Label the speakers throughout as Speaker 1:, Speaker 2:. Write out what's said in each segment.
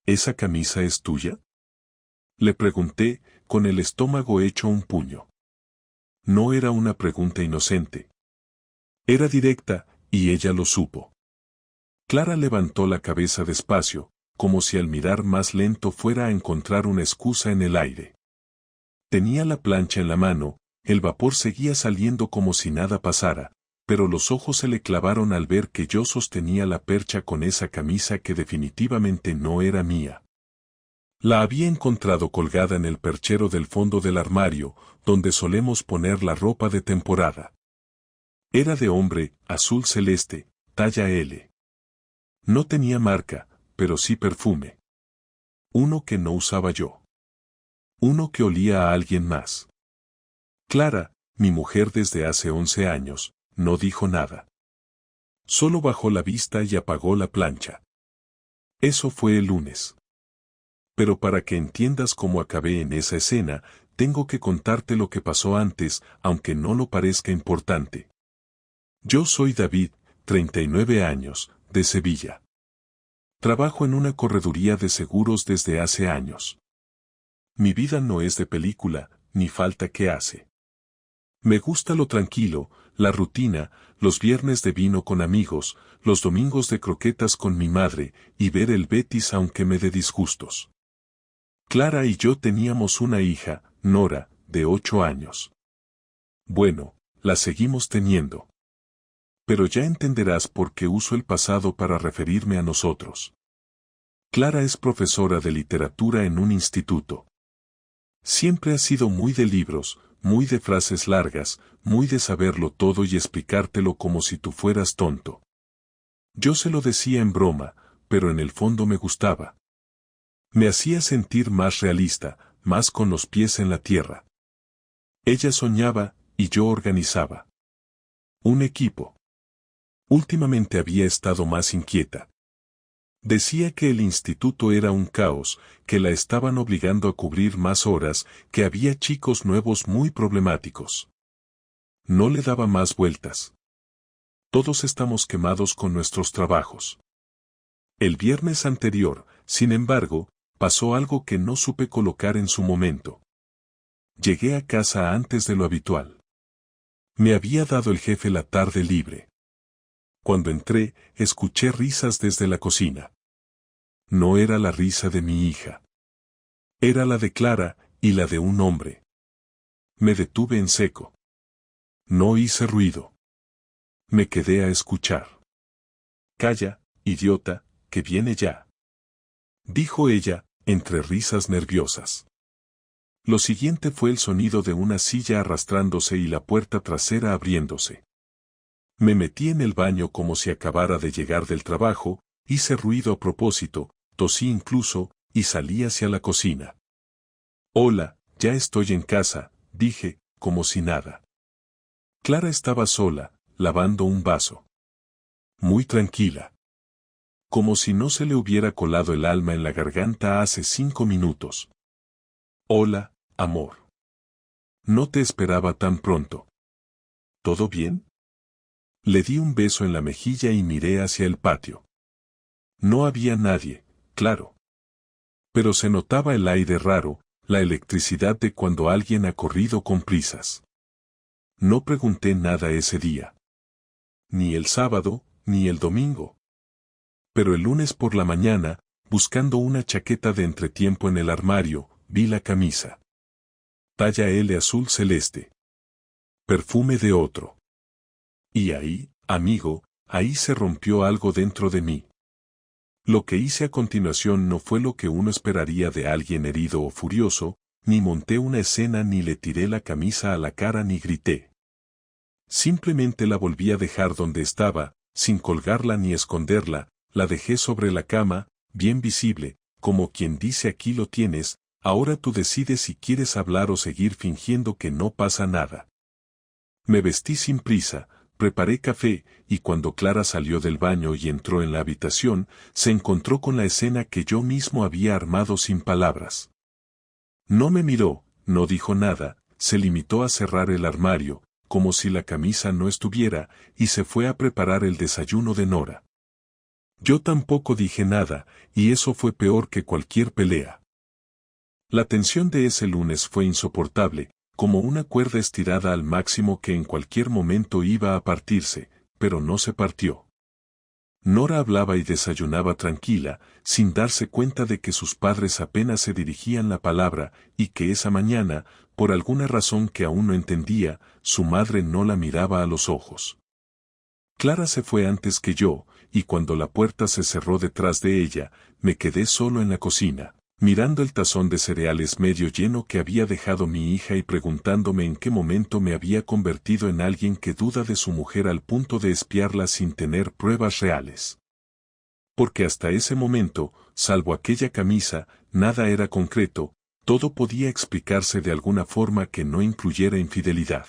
Speaker 1: ¿Esa camisa es tuya? Le pregunté, con el estómago hecho un puño. No era una pregunta inocente. Era directa, y ella lo supo. Clara levantó la cabeza despacio, como si al mirar más lento fuera a encontrar una excusa en el aire. Tenía la plancha en la mano, el vapor seguía saliendo como si nada pasara, pero los ojos se le clavaron al ver que yo sostenía la percha con esa camisa que definitivamente no era mía. La había encontrado colgada en el perchero del fondo del armario, donde solemos poner la ropa de temporada. Era de hombre, azul celeste, talla L. No tenía marca, pero sí perfume. Uno que no usaba yo. Uno que olía a alguien más. Clara, mi mujer desde hace 11 años, no dijo nada. Solo bajó la vista y apagó la plancha. Eso fue el lunes. Pero para que entiendas cómo acabé en esa escena, tengo que contarte lo que pasó antes, aunque no lo parezca importante. Yo soy David, 39 años, de Sevilla. Trabajo en una correduría de seguros desde hace años. Mi vida no es de película, ni falta que hace. Me gusta lo tranquilo, la rutina, los viernes de vino con amigos, los domingos de croquetas con mi madre, y ver el Betis aunque me dé disgustos. Clara y yo teníamos una hija, Nora, de 8 años. Bueno, la seguimos teniendo. Pero ya entenderás por qué uso el pasado para referirme a nosotros. Clara es profesora de literatura en un instituto. Siempre ha sido muy de libros, muy de frases largas, muy de saberlo todo y explicártelo como si tú fueras tonto. Yo se lo decía en broma, pero en el fondo me gustaba. Me hacía sentir más realista, más con los pies en la tierra. Ella soñaba, y yo organizaba. Un equipo. Últimamente había estado más inquieta. Decía que el instituto era un caos, que la estaban obligando a cubrir más horas, que había chicos nuevos muy problemáticos. No le daba más vueltas. Todos estamos quemados con nuestros trabajos. El viernes anterior, sin embargo, pasó algo que no supe colocar en su momento. Llegué a casa antes de lo habitual. Me había dado el jefe la tarde libre. Cuando entré, escuché risas desde la cocina. No era la risa de mi hija. Era la de Clara, y la de un hombre. Me detuve en seco. No hice ruido. Me quedé a escuchar. «Calla, idiota, que viene ya», dijo ella, entre risas nerviosas. Lo siguiente fue el sonido de una silla arrastrándose y la puerta trasera abriéndose. Me metí en el baño como si acabara de llegar del trabajo, hice ruido a propósito, tosí incluso, y salí hacia la cocina. «Hola, ya estoy en casa», dije, como si nada. Clara estaba sola, lavando un vaso. Muy tranquila. Como si no se le hubiera colado el alma en la garganta hace 5 minutos. «Hola, amor. No te esperaba tan pronto. ¿Todo bien?». Le di un beso en la mejilla y miré hacia el patio. No había nadie, claro. Pero se notaba el aire raro, la electricidad de cuando alguien ha corrido con prisas. No pregunté nada ese día. Ni el sábado, ni el domingo. Pero el lunes por la mañana, buscando una chaqueta de entretiempo en el armario, vi la camisa. Talla L azul celeste. Perfume de otro. Y ahí, amigo, ahí se rompió algo dentro de mí. Lo que hice a continuación no fue lo que uno esperaría de alguien herido o furioso, ni monté una escena ni le tiré la camisa a la cara ni grité. Simplemente la volví a dejar donde estaba, sin colgarla ni esconderla, la dejé sobre la cama, bien visible, como quien dice aquí lo tienes, ahora tú decides si quieres hablar o seguir fingiendo que no pasa nada. Me vestí sin prisa, preparé café, y cuando Clara salió del baño y entró en la habitación, se encontró con la escena que yo mismo había armado sin palabras. No me miró, no dijo nada, se limitó a cerrar el armario, como si la camisa no estuviera, y se fue a preparar el desayuno de Nora. Yo tampoco dije nada, y eso fue peor que cualquier pelea. La tensión de ese lunes fue insoportable, como una cuerda estirada al máximo que en cualquier momento iba a partirse, pero no se partió. Nora hablaba y desayunaba tranquila, sin darse cuenta de que sus padres apenas se dirigían la palabra, y que esa mañana, por alguna razón que aún no entendía, su madre no la miraba a los ojos. Clara se fue antes que yo, y cuando la puerta se cerró detrás de ella, me quedé solo en la cocina, mirando el tazón de cereales medio lleno que había dejado mi hija y preguntándome en qué momento me había convertido en alguien que duda de su mujer al punto de espiarla sin tener pruebas reales. Porque hasta ese momento, salvo aquella camisa, nada era concreto, todo podía explicarse de alguna forma que no incluyera infidelidad.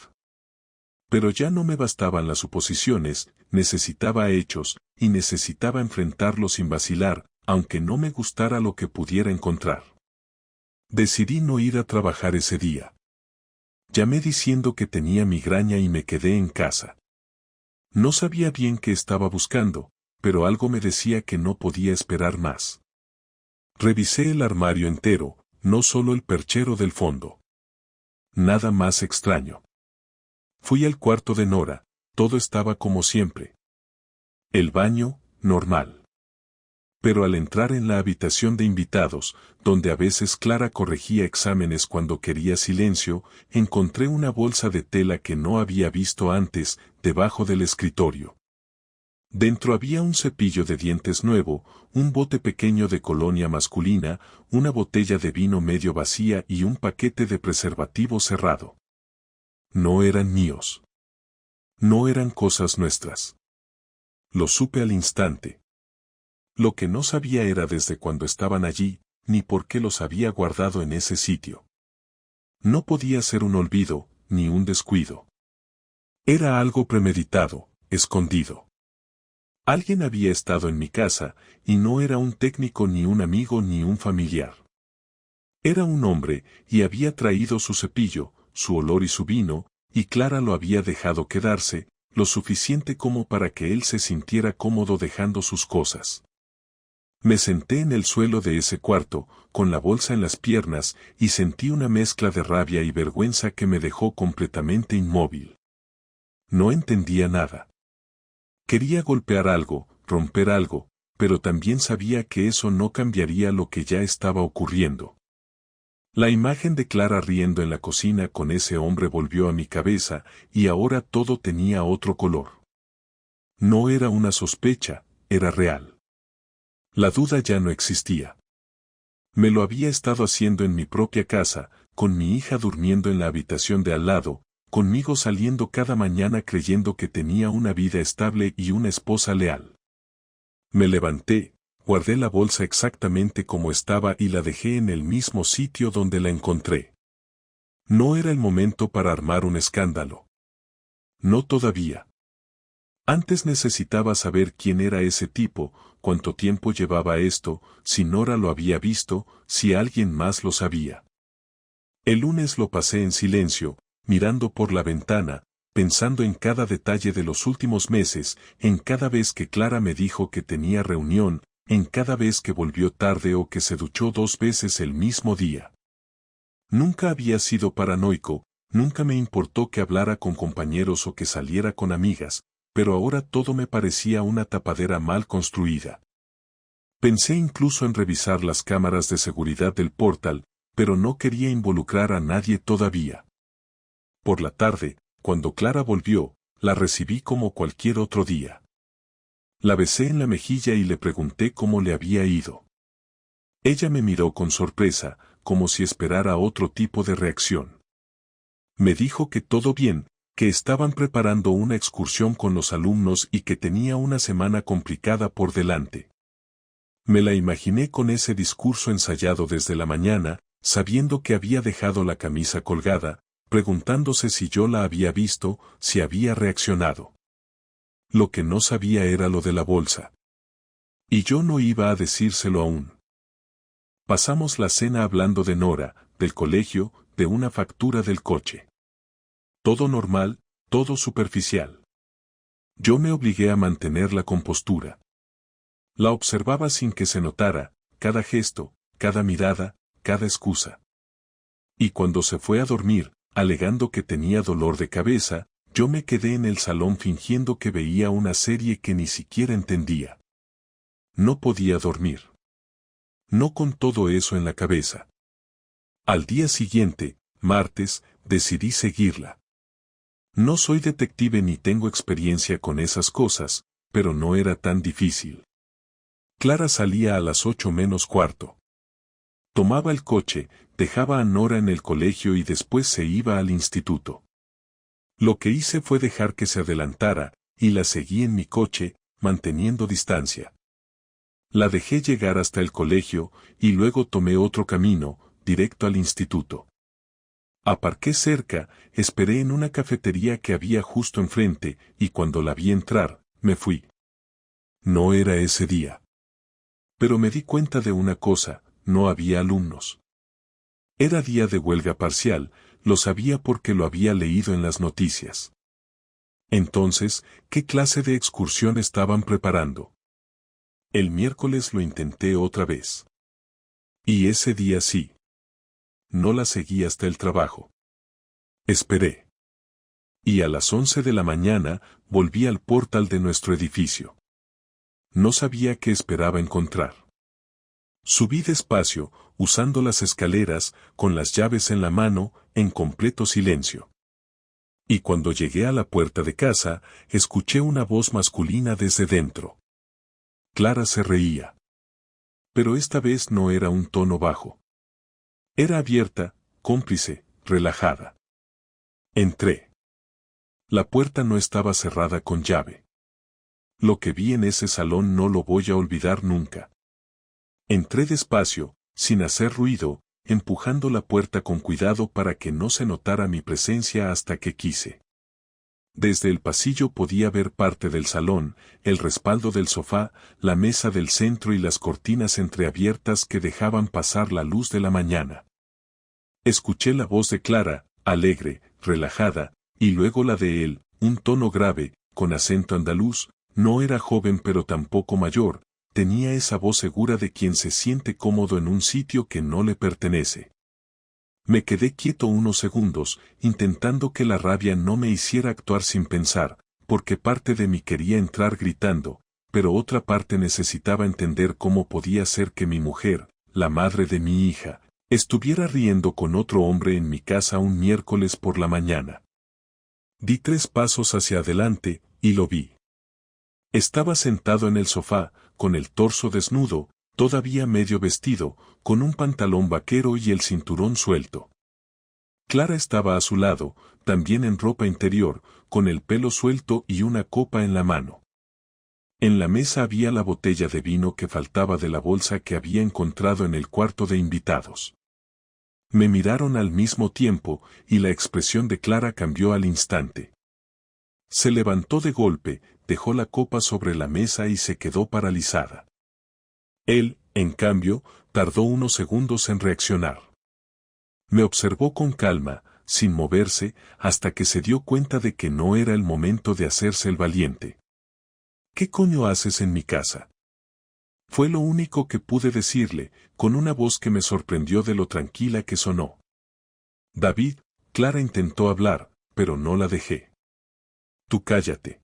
Speaker 1: Pero ya no me bastaban las suposiciones, necesitaba hechos, y necesitaba enfrentarlos sin vacilar, aunque no me gustara lo que pudiera encontrar. Decidí no ir a trabajar ese día. Llamé diciendo que tenía migraña y me quedé en casa. No sabía bien qué estaba buscando, pero algo me decía que no podía esperar más. Revisé el armario entero, no solo el perchero del fondo. Nada más extraño. Fui al cuarto de Nora, todo estaba como siempre. El baño, normal. Pero al entrar en la habitación de invitados, donde a veces Clara corregía exámenes cuando quería silencio, encontré una bolsa de tela que no había visto antes, debajo del escritorio. Dentro había un cepillo de dientes nuevo, un bote pequeño de colonia masculina, una botella de vino medio vacía y un paquete de preservativo cerrado. No eran míos. No eran cosas nuestras. Lo supe al instante. Lo que no sabía era desde cuándo estaban allí, ni por qué los había guardado en ese sitio. No podía ser un olvido, ni un descuido. Era algo premeditado, escondido. Alguien había estado en mi casa, y no era un técnico ni un amigo ni un familiar. Era un hombre, y había traído su cepillo, su olor y su vino, y Clara lo había dejado quedarse, lo suficiente como para que él se sintiera cómodo dejando sus cosas. Me senté en el suelo de ese cuarto, con la bolsa en las piernas, y sentí una mezcla de rabia y vergüenza que me dejó completamente inmóvil. No entendía nada. Quería golpear algo, romper algo, pero también sabía que eso no cambiaría lo que ya estaba ocurriendo. La imagen de Clara riendo en la cocina con ese hombre volvió a mi cabeza, y ahora todo tenía otro color. No era una sospecha, era real. La duda ya no existía. Me lo había estado haciendo en mi propia casa, con mi hija durmiendo en la habitación de al lado, conmigo saliendo cada mañana creyendo que tenía una vida estable y una esposa leal. Me levanté, guardé la bolsa exactamente como estaba y la dejé en el mismo sitio donde la encontré. No era el momento para armar un escándalo. No todavía. Antes necesitaba saber quién era ese tipo, cuánto tiempo llevaba esto, si Nora lo había visto, si alguien más lo sabía. El lunes lo pasé en silencio, mirando por la ventana, pensando en cada detalle de los últimos meses, en cada vez que Clara me dijo que tenía reunión, en cada vez que volvió tarde o que se duchó 2 veces el mismo día. Nunca había sido paranoico, nunca me importó que hablara con compañeros o que saliera con amigas, pero ahora todo me parecía una tapadera mal construida. Pensé incluso en revisar las cámaras de seguridad del portal, pero no quería involucrar a nadie todavía. Por la tarde, cuando Clara volvió, la recibí como cualquier otro día. La besé en la mejilla y le pregunté cómo le había ido. Ella me miró con sorpresa, como si esperara otro tipo de reacción. Me dijo que todo bien, que estaban preparando una excursión con los alumnos y que tenía una semana complicada por delante. Me la imaginé con ese discurso ensayado desde la mañana, sabiendo que había dejado la camisa colgada, preguntándose si yo la había visto, si había reaccionado. Lo que no sabía era lo de la bolsa. Y yo no iba a decírselo aún. Pasamos la cena hablando de Nora, del colegio, de una factura del coche. Todo normal, todo superficial. Yo me obligué a mantener la compostura. La observaba sin que se notara, cada gesto, cada mirada, cada excusa. Y cuando se fue a dormir, alegando que tenía dolor de cabeza, yo me quedé en el salón fingiendo que veía una serie que ni siquiera entendía. No podía dormir. No con todo eso en la cabeza. Al día siguiente, martes, decidí seguirla. No soy detective ni tengo experiencia con esas cosas, pero no era tan difícil. Clara salía a las 8:45. Tomaba el coche, dejaba a Nora en el colegio y después se iba al instituto. Lo que hice fue dejar que se adelantara, y la seguí en mi coche, manteniendo distancia. La dejé llegar hasta el colegio, y luego tomé otro camino, directo al instituto. Aparqué cerca, esperé en una cafetería que había justo enfrente, y cuando la vi entrar, me fui. No era ese día. Pero me di cuenta de una cosa, no había alumnos. Era día de huelga parcial, lo sabía porque lo había leído en las noticias. Entonces, ¿qué clase de excursión estaban preparando? El miércoles lo intenté otra vez. Y ese día sí. No la seguí hasta el trabajo. Esperé. Y a las 11 de la mañana, volví al portal de nuestro edificio. No sabía qué esperaba encontrar. Subí despacio, usando las escaleras, con las llaves en la mano, en completo silencio. Y cuando llegué a la puerta de casa, escuché una voz masculina desde dentro. Clara se reía. Pero esta vez no era un tono bajo. Era abierta, cómplice, relajada. Entré. La puerta no estaba cerrada con llave. Lo que vi en ese salón no lo voy a olvidar nunca. Entré despacio, sin hacer ruido, empujando la puerta con cuidado para que no se notara mi presencia hasta que quise. Desde el pasillo podía ver parte del salón, el respaldo del sofá, la mesa del centro y las cortinas entreabiertas que dejaban pasar la luz de la mañana. Escuché la voz de Clara, alegre, relajada, y luego la de él, un tono grave, con acento andaluz. No era joven pero tampoco mayor, tenía esa voz segura de quien se siente cómodo en un sitio que no le pertenece. Me quedé quieto unos segundos, intentando que la rabia no me hiciera actuar sin pensar, porque parte de mí quería entrar gritando, pero otra parte necesitaba entender cómo podía ser que mi mujer, la madre de mi hija, estuviera riendo con otro hombre en mi casa un miércoles por la mañana. Di 3 pasos hacia adelante, y lo vi. Estaba sentado en el sofá, con el torso desnudo, todavía medio vestido, con un pantalón vaquero y el cinturón suelto. Clara estaba a su lado, también en ropa interior, con el pelo suelto y una copa en la mano. En la mesa había la botella de vino que faltaba de la bolsa que había encontrado en el cuarto de invitados. Me miraron al mismo tiempo, y la expresión de Clara cambió al instante. Se levantó de golpe, dejó la copa sobre la mesa y se quedó paralizada. Él, en cambio, tardó unos segundos en reaccionar. Me observó con calma, sin moverse, hasta que se dio cuenta de que no era el momento de hacerse el valiente. ¿Qué coño haces en mi casa? Fue lo único que pude decirle, con una voz que me sorprendió de lo tranquila que sonó. David, Clara intentó hablar, pero no la dejé. Tú cállate.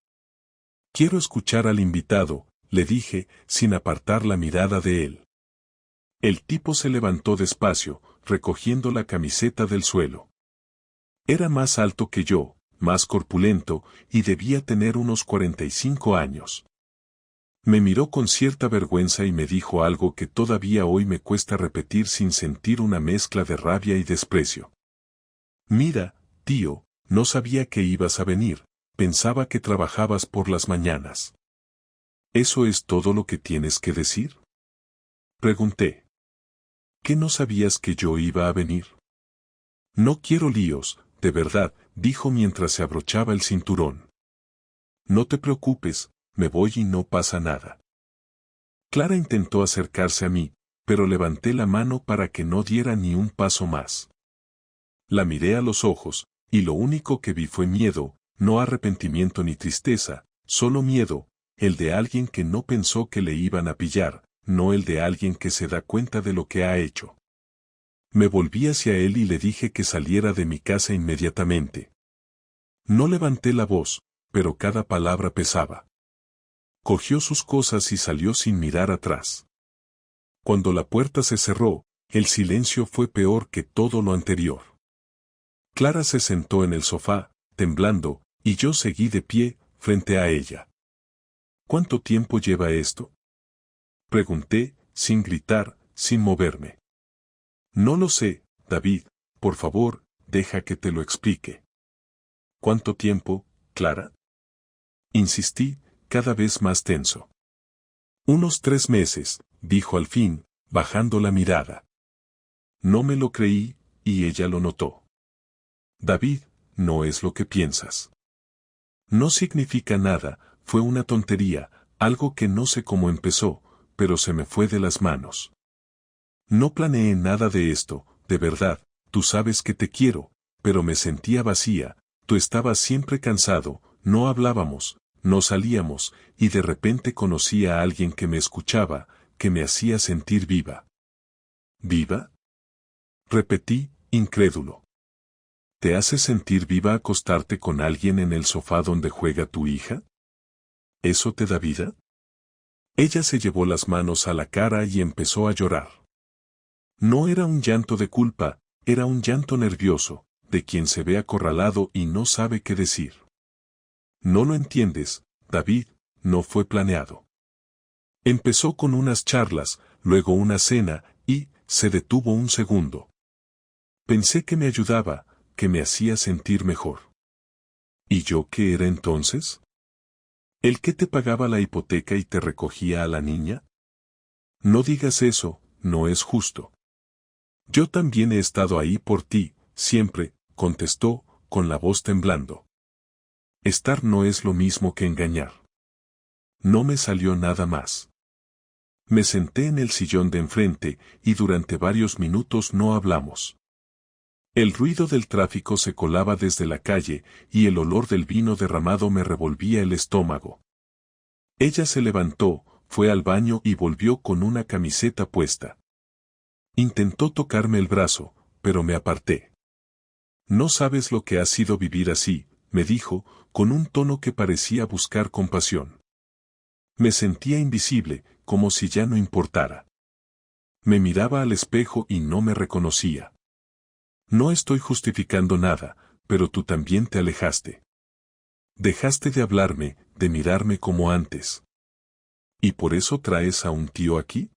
Speaker 1: Quiero escuchar al invitado, le dije, sin apartar la mirada de él. El tipo se levantó despacio, recogiendo la camiseta del suelo. Era más alto que yo, más corpulento, y debía tener unos 45 años. Me miró con cierta vergüenza y me dijo algo que todavía hoy me cuesta repetir sin sentir una mezcla de rabia y desprecio. Mira, tío, no sabía que ibas a venir. Pensaba que trabajabas por las mañanas. ¿Eso es todo lo que tienes que decir? Pregunté. ¿Qué no sabías que yo iba a venir? No quiero líos, de verdad, dijo mientras se abrochaba el cinturón. No te preocupes, me voy y no pasa nada. Clara intentó acercarse a mí, pero levanté la mano para que no diera ni un paso más. La miré a los ojos, y lo único que vi fue miedo. No arrepentimiento ni tristeza, solo miedo, el de alguien que no pensó que le iban a pillar, no el de alguien que se da cuenta de lo que ha hecho. Me volví hacia él y le dije que saliera de mi casa inmediatamente. No levanté la voz, pero cada palabra pesaba. Cogió sus cosas y salió sin mirar atrás. Cuando la puerta se cerró, el silencio fue peor que todo lo anterior. Clara se sentó en el sofá, temblando, y yo seguí de pie, frente a ella. ¿Cuánto tiempo lleva esto? Pregunté, sin gritar, sin moverme. No lo sé, David, por favor, deja que te lo explique. ¿Cuánto tiempo, Clara? Insistí, cada vez más tenso. Unos 3 meses, dijo al fin, bajando la mirada. No me lo creí, y ella lo notó. David, no es lo que piensas. No significa nada, fue una tontería, algo que no sé cómo empezó, pero se me fue de las manos. No planeé nada de esto, de verdad, tú sabes que te quiero, pero me sentía vacía, tú estabas siempre cansado, no hablábamos, no salíamos, y de repente conocí a alguien que me escuchaba, que me hacía sentir viva. ¿Viva? Repetí, incrédulo. ¿Te hace sentir viva acostarte con alguien en el sofá donde juega tu hija? ¿Eso te da vida? Ella se llevó las manos a la cara y empezó a llorar. No era un llanto de culpa, era un llanto nervioso, de quien se ve acorralado y no sabe qué decir. No lo entiendes, David, no fue planeado. Empezó con unas charlas, luego una cena, y se detuvo un segundo. Pensé que me ayudaba, que me hacía sentir mejor. ¿Y yo qué era entonces? ¿El que te pagaba la hipoteca y te recogía a la niña? No digas eso, no es justo. Yo también he estado ahí por ti, siempre, contestó, con la voz temblando. Estar no es lo mismo que engañar. No me salió nada más. Me senté en el sillón de enfrente, y durante varios minutos no hablamos. El ruido del tráfico se colaba desde la calle, y el olor del vino derramado me revolvía el estómago. Ella se levantó, fue al baño y volvió con una camiseta puesta. Intentó tocarme el brazo, pero me aparté. No sabes lo que ha sido vivir así, me dijo, con un tono que parecía buscar compasión. Me sentía invisible, como si ya no importara. Me miraba al espejo y no me reconocía. No estoy justificando nada, pero tú también te alejaste. Dejaste de hablarme, de mirarme como antes. ¿Y por eso traes a un tío aquí?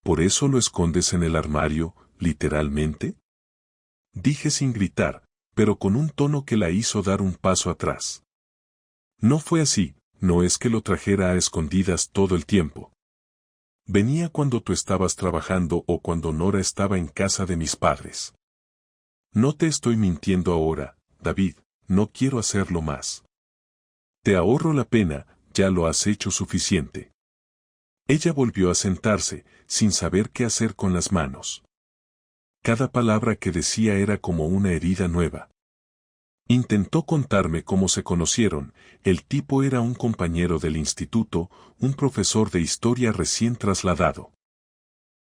Speaker 1: ¿Por eso lo escondes en el armario, literalmente? Dije sin gritar, pero con un tono que la hizo dar un paso atrás. No fue así, no es que lo trajera a escondidas todo el tiempo. Venía cuando tú estabas trabajando o cuando Nora estaba en casa de mis padres. No te estoy mintiendo ahora, David, no quiero hacerlo más. Te ahorro la pena, ya lo has hecho suficiente. Ella volvió a sentarse, sin saber qué hacer con las manos. Cada palabra que decía era como una herida nueva. Intentó contarme cómo se conocieron, el tipo era un compañero del instituto, un profesor de historia recién trasladado.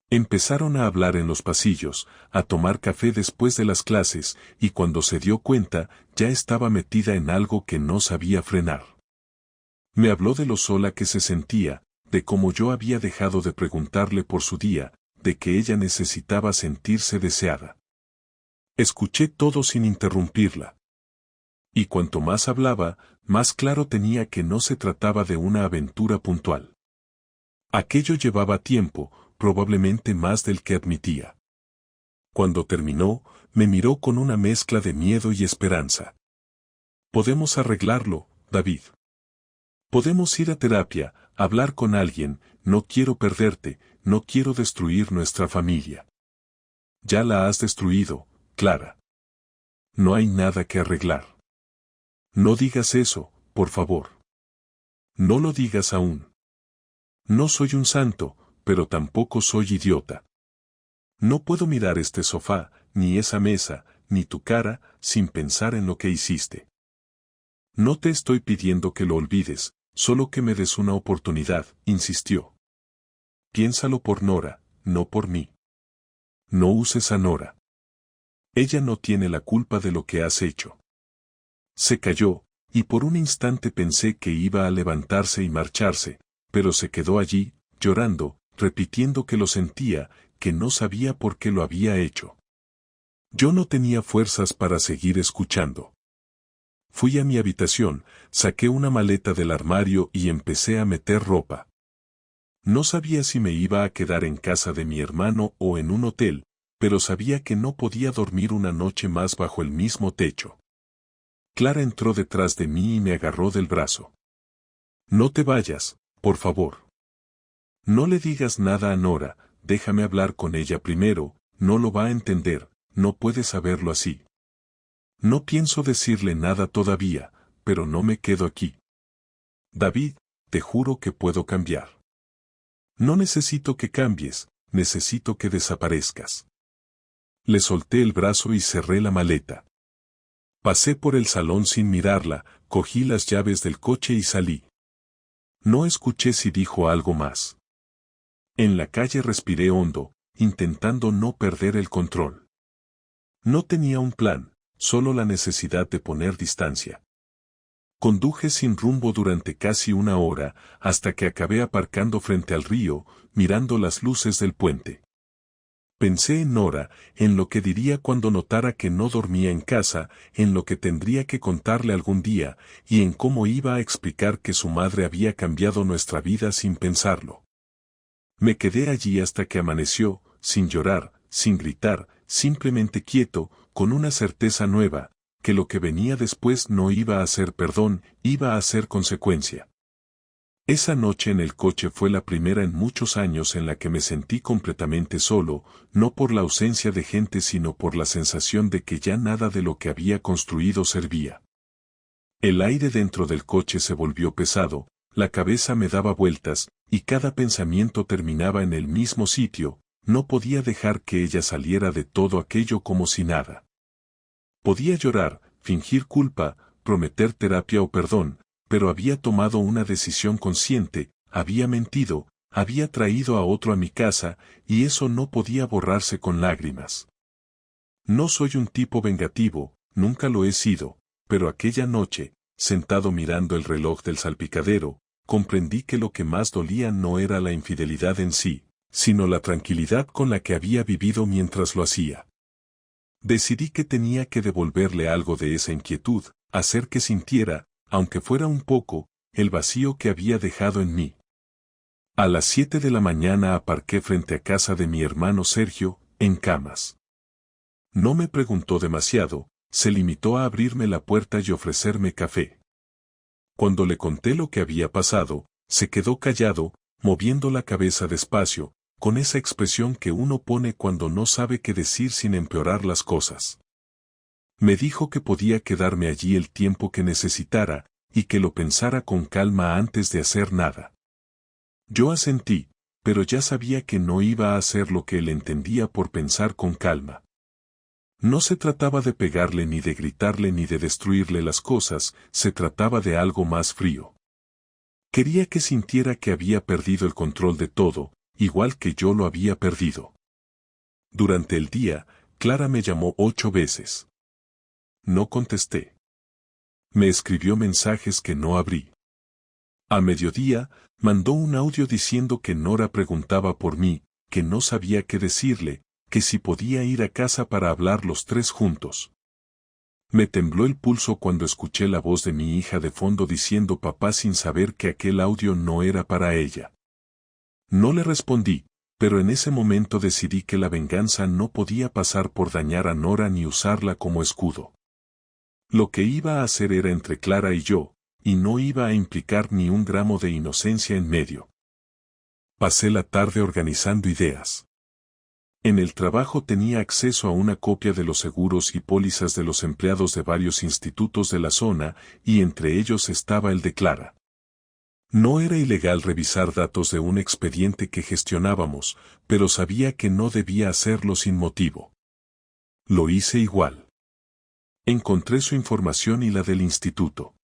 Speaker 1: Empezaron a hablar en los pasillos, a tomar café después de las clases, y cuando se dio cuenta, ya estaba metida en algo que no sabía frenar. Me habló de lo sola que se sentía, de cómo yo había dejado de preguntarle por su día, de que ella necesitaba sentirse deseada. Escuché todo sin interrumpirla. Y cuanto más hablaba, más claro tenía que no se trataba de una aventura puntual. Aquello llevaba tiempo, probablemente más del que admitía. Cuando terminó, me miró con una mezcla de miedo y esperanza. Podemos arreglarlo, David. Podemos ir a terapia, hablar con alguien, no quiero perderte, no quiero destruir nuestra familia. Ya la has destruido, Clara. No hay nada que arreglar. No digas eso, por favor. No lo digas aún. No soy un santo, pero tampoco soy idiota. No puedo mirar este sofá, ni esa mesa, ni tu cara, sin pensar en lo que hiciste. No te estoy pidiendo que lo olvides, solo que me des una oportunidad, insistió. Piénsalo por Nora, no por mí. No uses a Nora. Ella no tiene la culpa de lo que has hecho. Se calló, y por un instante pensé que iba a levantarse y marcharse, pero se quedó allí, llorando, repitiendo que lo sentía, que no sabía por qué lo había hecho. Yo no tenía fuerzas para seguir escuchando. Fui a mi habitación, saqué una maleta del armario y empecé a meter ropa. No sabía si me iba a quedar en casa de mi hermano o en un hotel, pero sabía que no podía dormir una noche más bajo el mismo techo. Clara entró detrás de mí y me agarró del brazo. No te vayas, por favor. No le digas nada a Nora, déjame hablar con ella primero, no lo va a entender, no puede saberlo así. No pienso decirle nada todavía, pero no me quedo aquí. David, te juro que puedo cambiar. No necesito que cambies, necesito que desaparezcas. Le solté el brazo y cerré la maleta. Pasé por el salón sin mirarla, cogí las llaves del coche y salí. No escuché si dijo algo más. En la calle respiré hondo, intentando no perder el control. No tenía un plan, solo la necesidad de poner distancia. Conduje sin rumbo durante casi una hora, hasta que acabé aparcando frente al río, mirando las luces del puente. Pensé en Nora, en lo que diría cuando notara que no dormía en casa, en lo que tendría que contarle algún día, y en cómo iba a explicar que su madre había cambiado nuestra vida sin pensarlo. Me quedé allí hasta que amaneció, sin llorar, sin gritar, simplemente quieto, con una certeza nueva, que lo que venía después no iba a ser perdón, iba a ser consecuencia. Esa noche en el coche fue la primera en muchos años en la que me sentí completamente solo, no por la ausencia de gente sino por la sensación de que ya nada de lo que había construido servía. El aire dentro del coche se volvió pesado, la cabeza me daba vueltas, y cada pensamiento terminaba en el mismo sitio, no podía dejar que ella saliera de todo aquello como si nada. Podía llorar, fingir culpa, prometer terapia o perdón, pero había tomado una decisión consciente, había mentido, había traído a otro a mi casa, y eso no podía borrarse con lágrimas. No soy un tipo vengativo, nunca lo he sido, pero aquella noche, sentado mirando el reloj del salpicadero, comprendí que lo que más dolía no era la infidelidad en sí, sino la tranquilidad con la que había vivido mientras lo hacía. Decidí que tenía que devolverle algo de esa inquietud, hacer que sintiera, aunque fuera un poco, el vacío que había dejado en mí. A las 7 de la mañana aparqué frente a casa de mi hermano Sergio, en Camas. No me preguntó demasiado, se limitó a abrirme la puerta y ofrecerme café. Cuando le conté lo que había pasado, se quedó callado, moviendo la cabeza despacio, con esa expresión que uno pone cuando no sabe qué decir sin empeorar las cosas. Me dijo que podía quedarme allí el tiempo que necesitara, y que lo pensara con calma antes de hacer nada. Yo asentí, pero ya sabía que no iba a hacer lo que él entendía por pensar con calma. No se trataba de pegarle ni de gritarle ni de destruirle las cosas, se trataba de algo más frío. Quería que sintiera que había perdido el control de todo, igual que yo lo había perdido. Durante el día, Clara me llamó 8 veces. No contesté. Me escribió mensajes que no abrí. A mediodía, mandó un audio diciendo que Nora preguntaba por mí, que no sabía qué decirle, que si podía ir a casa para hablar los 3 juntos. Me tembló el pulso cuando escuché la voz de mi hija de fondo diciendo papá sin saber que aquel audio no era para ella. No le respondí, pero en ese momento decidí que la venganza no podía pasar por dañar a Nora ni usarla como escudo. Lo que iba a hacer era entre Clara y yo, y no iba a implicar ni un gramo de inocencia en medio. Pasé la tarde organizando ideas. En el trabajo tenía acceso a una copia de los seguros y pólizas de los empleados de varios institutos de la zona, y entre ellos estaba el de Clara. No era ilegal revisar datos de un expediente que gestionábamos, pero sabía que no debía hacerlo sin motivo. Lo hice igual. Encontré su información y la del instituto.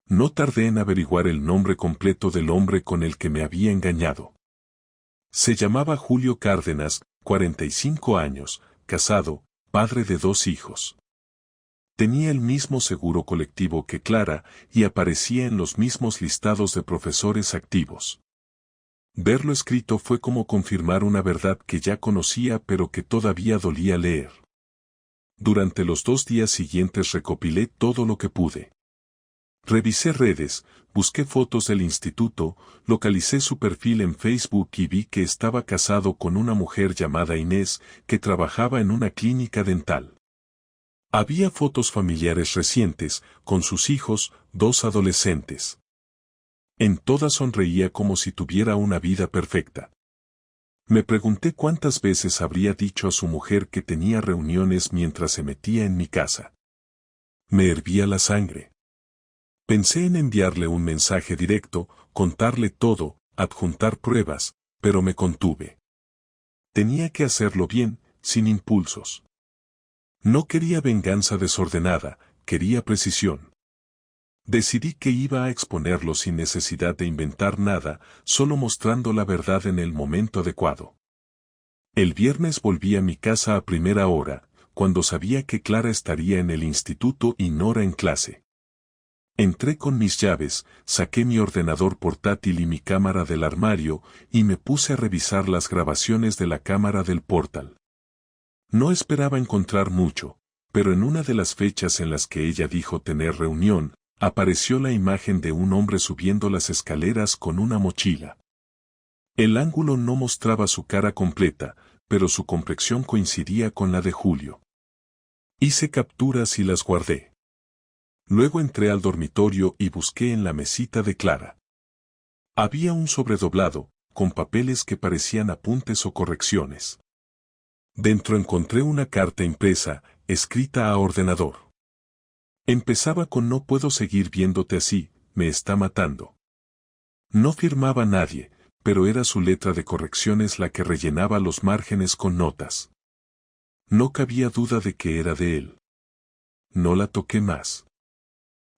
Speaker 1: No tardé en averiguar el nombre completo del hombre con el que me había engañado. Se llamaba Julio Cárdenas, 45 años, casado, padre de 2 hijos. Tenía el mismo seguro colectivo que Clara y aparecía en los mismos listados de profesores activos. Verlo escrito fue como confirmar una verdad que ya conocía pero que todavía dolía leer. Durante los 2 días siguientes recopilé todo lo que pude. Revisé redes, busqué fotos del instituto, localicé su perfil en Facebook y vi que estaba casado con una mujer llamada Inés que trabajaba en una clínica dental. Había fotos familiares recientes, con sus hijos, 2 adolescentes. En todas sonreía como si tuviera una vida perfecta. Me pregunté cuántas veces habría dicho a su mujer que tenía reuniones mientras se metía en mi casa. Me hervía la sangre. Pensé en enviarle un mensaje directo, contarle todo, adjuntar pruebas, pero me contuve. Tenía que hacerlo bien, sin impulsos. No quería venganza desordenada, quería precisión. Decidí que iba a exponerlo sin necesidad de inventar nada, solo mostrando la verdad en el momento adecuado. El viernes volví a mi casa a primera hora, cuando sabía que Clara estaría en el instituto y Nora en clase. Entré con mis llaves, saqué mi ordenador portátil y mi cámara del armario y me puse a revisar las grabaciones de la cámara del portal. No esperaba encontrar mucho, pero en una de las fechas en las que ella dijo tener reunión, apareció la imagen de un hombre subiendo las escaleras con una mochila. El ángulo no mostraba su cara completa, pero su complexión coincidía con la de Julio. Hice capturas y las guardé. Luego entré al dormitorio y busqué en la mesita de Clara. Había un sobredoblado, con papeles que parecían apuntes o correcciones. Dentro encontré una carta impresa, escrita a ordenador. Empezaba con "No puedo seguir viéndote así, me está matando". No firmaba nadie, pero era su letra de correcciones la que rellenaba los márgenes con notas. No cabía duda de que era de él. No la toqué más.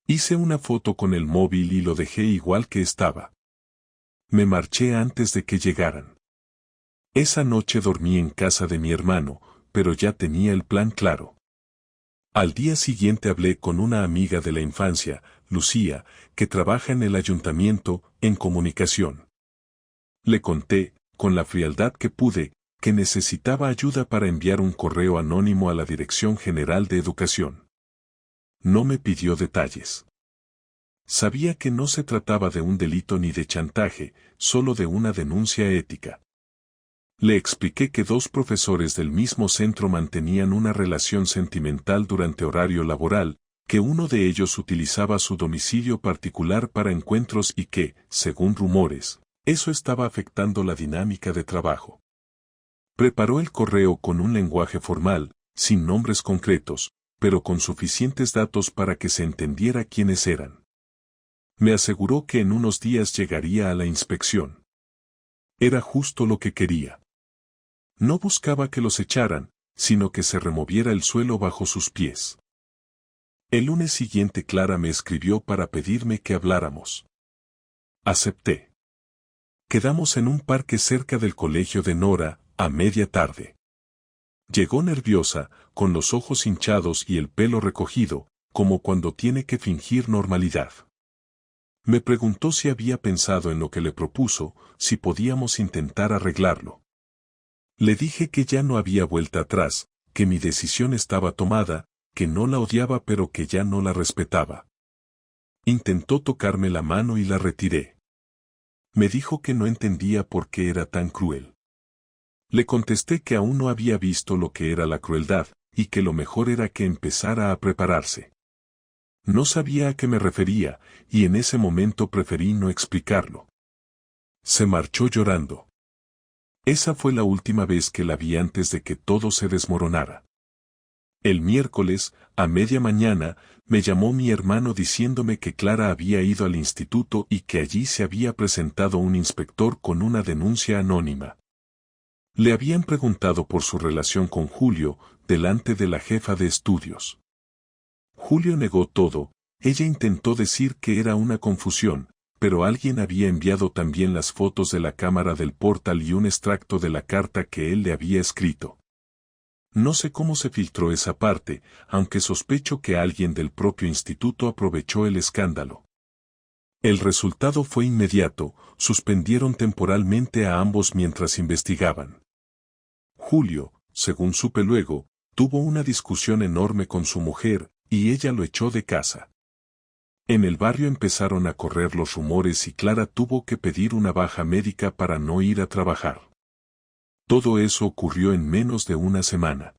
Speaker 1: Hice una foto con el móvil y lo dejé igual que estaba. Me marché antes de que llegaran. Esa noche dormí en casa de mi hermano, pero ya tenía el plan claro. Al día siguiente hablé con una amiga de la infancia, Lucía, que trabaja en el ayuntamiento, en comunicación. Le conté, con la frialdad que pude, que necesitaba ayuda para enviar un correo anónimo a la Dirección General de Educación. No me pidió detalles. Sabía que no se trataba de un delito ni de chantaje, solo de una denuncia ética. Le expliqué que 2 profesores del mismo centro mantenían una relación sentimental durante horario laboral, que uno de ellos utilizaba su domicilio particular para encuentros y que, según rumores, eso estaba afectando la dinámica de trabajo. Preparó el correo con un lenguaje formal, sin nombres concretos, pero con suficientes datos para que se entendiera quiénes eran. Me aseguró que en unos días llegaría a la inspección. Era justo lo que quería. No buscaba que los echaran, sino que se removiera el suelo bajo sus pies. El lunes siguiente Clara me escribió para pedirme que habláramos. Acepté. Quedamos en un parque cerca del colegio de Nora, a media tarde. Llegó nerviosa, con los ojos hinchados y el pelo recogido, como cuando tiene que fingir normalidad. Me preguntó si había pensado en lo que le propuso, si podíamos intentar arreglarlo. Le dije que ya no había vuelta atrás, que mi decisión estaba tomada, que no la odiaba pero que ya no la respetaba. Intentó tocarme la mano y la retiré. Me dijo que no entendía por qué era tan cruel. Le contesté que aún no había visto lo que era la crueldad, y que lo mejor era que empezara a prepararse. No sabía a qué me refería, y en ese momento preferí no explicarlo. Se marchó llorando. Esa fue la última vez que la vi antes de que todo se desmoronara. El miércoles, a media mañana, me llamó mi hermano diciéndome que Clara había ido al instituto y que allí se había presentado un inspector con una denuncia anónima. Le habían preguntado por su relación con Julio, delante de la jefa de estudios. Julio negó todo, Ella intentó decir que era una confusión, pero alguien había enviado también las fotos de la cámara del portal y un extracto de la carta que él le había escrito. No sé cómo se filtró esa parte, aunque sospecho que alguien del propio instituto aprovechó el escándalo. El resultado fue inmediato, suspendieron temporalmente a ambos mientras investigaban. Julio, según supe luego, tuvo una discusión enorme con su mujer, y ella lo echó de casa. En el barrio empezaron a correr los rumores y Clara tuvo que pedir una baja médica para no ir a trabajar. Todo eso ocurrió en menos de una semana.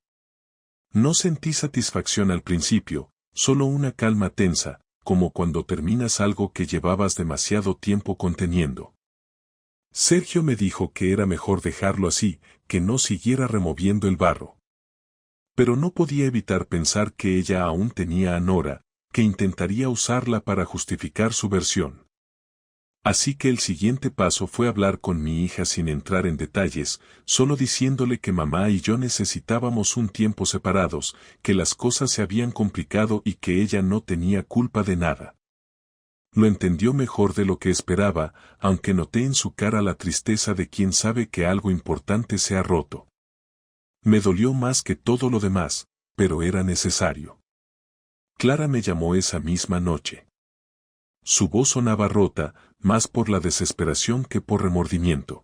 Speaker 1: No sentí satisfacción al principio, solo una calma tensa, como cuando terminas algo que llevabas demasiado tiempo conteniendo. Sergio me dijo que era mejor dejarlo así, que no siguiera removiendo el barro. Pero no podía evitar pensar que ella aún tenía a Nora, que intentaría usarla para justificar su versión. Así que el siguiente paso fue hablar con mi hija sin entrar en detalles, solo diciéndole que mamá y yo necesitábamos un tiempo separados, que las cosas se habían complicado y que ella no tenía culpa de nada. Lo entendió mejor de lo que esperaba, aunque noté en su cara la tristeza de quien sabe que algo importante se ha roto. Me dolió más que todo lo demás, pero era necesario. Clara me llamó esa misma noche. Su voz sonaba rota, más por la desesperación que por remordimiento.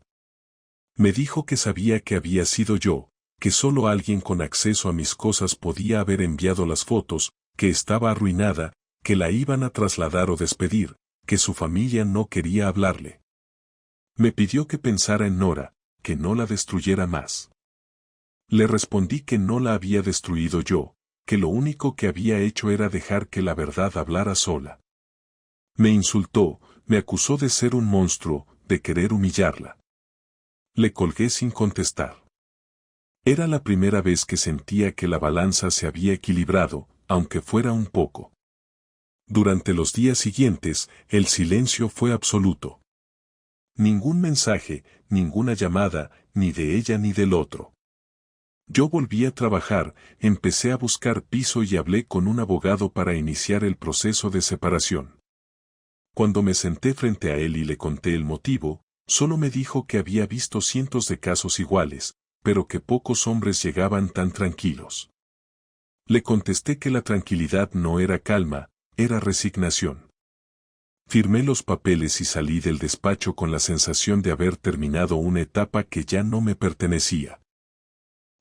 Speaker 1: Me dijo que sabía que había sido yo, que solo alguien con acceso a mis cosas podía haber enviado las fotos, que estaba arruinada, que la iban a trasladar o despedir, que su familia no quería hablarle. Me pidió que pensara en Nora, que no la destruyera más. Le respondí que no la había destruido yo, que lo único que había hecho era dejar que la verdad hablara sola. Me insultó, me acusó de ser un monstruo, de querer humillarla. Le colgué sin contestar. Era la primera vez que sentía que la balanza se había equilibrado, aunque fuera un poco. Durante los días siguientes, el silencio fue absoluto. Ningún mensaje, ninguna llamada, ni de ella ni del otro. Yo volví a trabajar, empecé a buscar piso y hablé con un abogado para iniciar el proceso de separación. Cuando me senté frente a él y le conté el motivo, solo me dijo que había visto cientos de casos iguales, pero que pocos hombres llegaban tan tranquilos. Le contesté que la tranquilidad no era calma, era resignación. Firmé los papeles y salí del despacho con la sensación de haber terminado una etapa que ya no me pertenecía.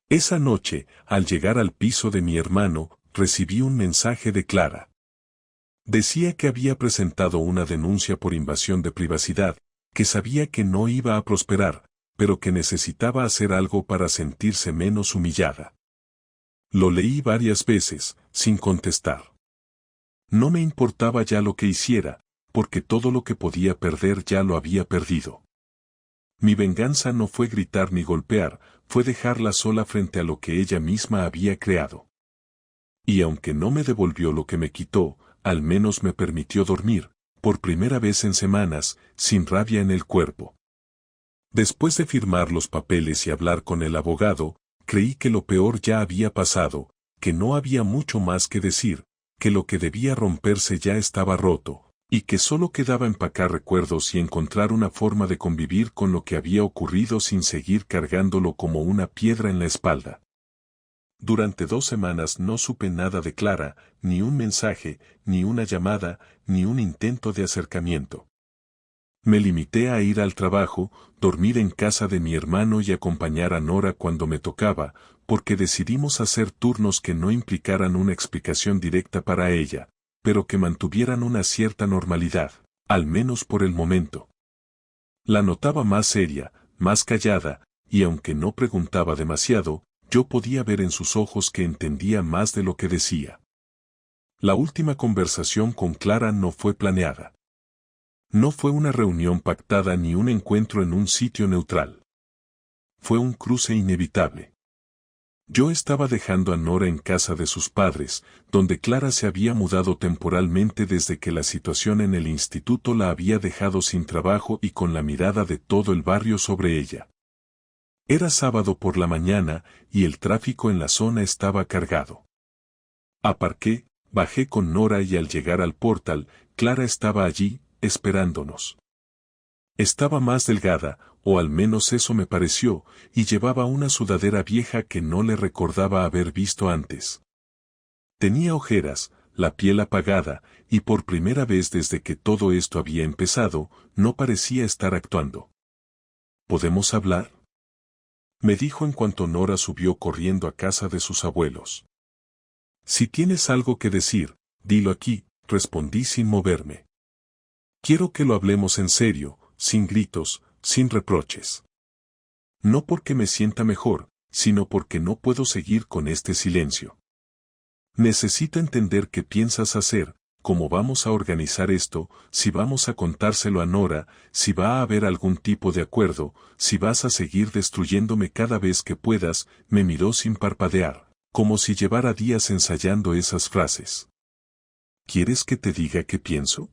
Speaker 1: Esa noche, al llegar al piso de mi hermano, recibí un mensaje de Clara. Decía que había presentado una denuncia por invasión de privacidad, que sabía que no iba a prosperar, pero que necesitaba hacer algo para sentirse menos humillada. Lo leí varias veces, sin contestar. No me importaba ya lo que hiciera, porque todo lo que podía perder ya lo había perdido. Mi venganza no fue gritar ni golpear, fue dejarla sola frente a lo que ella misma había creado. Y aunque no me devolvió lo que me quitó, al menos me permitió dormir, por primera vez en semanas, sin rabia en el cuerpo. Después de firmar los papeles y hablar con el abogado, creí que lo peor ya había pasado, que no había mucho más que decir, que lo que debía romperse ya estaba roto, y que solo quedaba empacar recuerdos y encontrar una forma de convivir con lo que había ocurrido sin seguir cargándolo como una piedra en la espalda. Durante 2 semanas no supe nada de Clara, ni un mensaje, ni una llamada, ni un intento de acercamiento. Me limité a ir al trabajo, dormir en casa de mi hermano y acompañar a Nora cuando me tocaba, porque decidimos hacer turnos que no implicaran una explicación directa para ella, pero que mantuvieran una cierta normalidad, al menos por el momento. La notaba más seria, más callada, y aunque no preguntaba demasiado, yo podía ver en sus ojos que entendía más de lo que decía. La última conversación con Clara no fue planeada. No fue una reunión pactada ni un encuentro en un sitio neutral. Fue un cruce inevitable. Yo estaba dejando a Nora en casa de sus padres, donde Clara se había mudado temporalmente desde que la situación en el instituto la había dejado sin trabajo y con la mirada de todo el barrio sobre ella. Era sábado por la mañana y el tráfico en la zona estaba cargado. Aparqué, Bajé con Nora y al llegar al portal, Clara estaba allí, esperándonos. Estaba más delgada, o al menos eso me pareció, y llevaba una sudadera vieja que no le recordaba haber visto antes. Tenía ojeras, la piel apagada, y por primera vez desde que todo esto había empezado, no parecía estar actuando. ¿Podemos hablar?, me dijo en cuanto Nora subió corriendo a casa de sus abuelos. Si tienes algo que decir, dilo aquí, respondí sin moverme. Quiero que lo hablemos en serio, sin gritos, sin reproches. No porque me sienta mejor, sino porque no puedo seguir con este silencio. Necesito entender qué piensas hacer, cómo vamos a organizar esto, si vamos a contárselo a Nora, si va a haber algún tipo de acuerdo, si vas a seguir destruyéndome cada vez que puedas. Me miró sin parpadear, como si llevara días ensayando esas frases. ¿Quieres que te diga qué pienso?